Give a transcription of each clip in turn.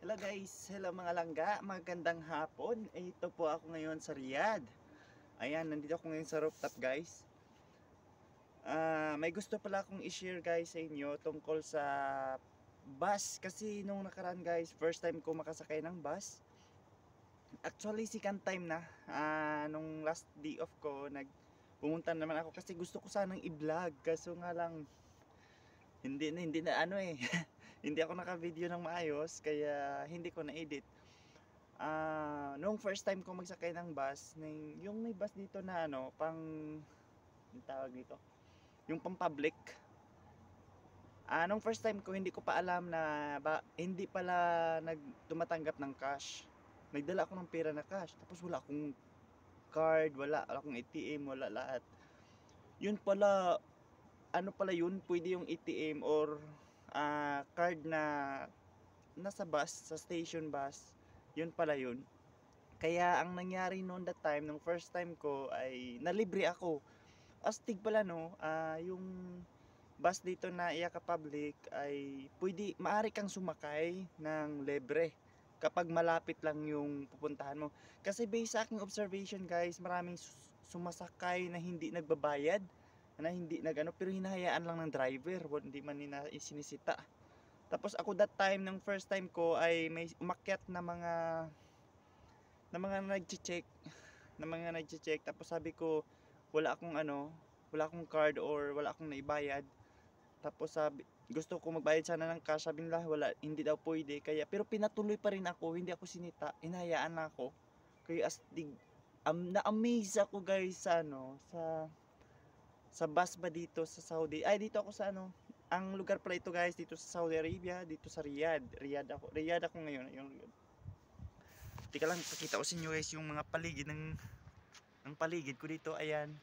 Hello guys, hello mga langga, magandang hapon. Ito po ako ngayon sa Riyadh. Ayan, nandito ako ngayon sa rooftop guys. May gusto pala akong i-share guys sa inyo tungkol sa bus. Kasi nung nakaraan guys, first time ko makasakay ng bus. Actually second time na, nung last day off ko, pumunta naman ako kasi gusto ko sanang i-vlog. Kaso nga lang, hindi na ano eh. Hindi ako naka-video ng maayos, kaya hindi ko na-edit. Nung first time ko magsakay ng bus, yung may bus dito na ano, yung tawag dito, yung pang public. Nung first time ko, hindi ko pa alam na hindi pala tumatanggap ng cash. Nagdala ako ng pera na cash, tapos wala akong card, wala akong ATM, wala lahat. Yun pala, ano pala yun, pwede yung ATM or card na nasa bus, sa station bus, yun pala yun. Kaya ang nangyari noon that time, nung first time ko ay nalibre ako. Astig pala no, yung bus dito na Iyaka Public ay maaari kang sumakay ng libre kapag malapit lang yung pupuntahan mo. Kasi based sa aking observation guys, maraming sumasakay na hindi nagbabayad, na hindi nagano, pero hinahayaan lang ng driver, hindi man nila isinisita. Tapos ako that time, ng first time ko ay may umakyat na mga nagche-check, tapos sabi ko wala akong card or wala akong naibayad. Tapos gusto ko magbayad sana ng cash, sabi nila hindi daw pwede, kaya pero pinatuloy pa rin ako, hindi ako sinita, inayaan na ako. Kaya na-amaze ako guys sa bus ba dito sa Saudi. Ay, dito ako sa ang lugar pala ito guys, dito sa Saudi Arabia, dito sa Riyadh ako ngayon. Tika lang, pakita ko sa inyo guys yung mga paligid ng paligid ko dito. Ayan.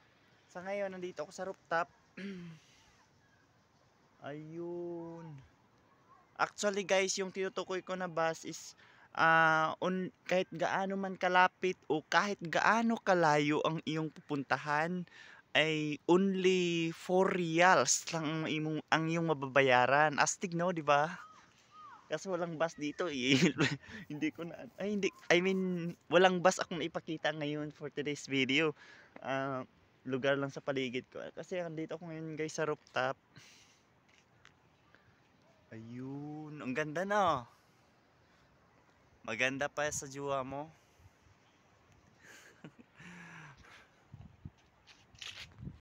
Sa ngayon, nandito ako sa rooftop. Ayun. Actually guys, yung tinutukoy ko na bus is kahit gaano man kalapit o kahit gaano kalayo ang iyong pupuntahan, ay only 4 reals lang ang iyong mababayaran. Astig no, di ba? Kasi walang bus dito eh. Hindi ko na, ay hindi, I mean, walang bus akong ipakita ngayon for today's video. Lugar lang sa paligid ko. Kasi andito ako ngayon guys sa rooftop. Ayun, ang ganda na. Maganda pa sa jowa mo.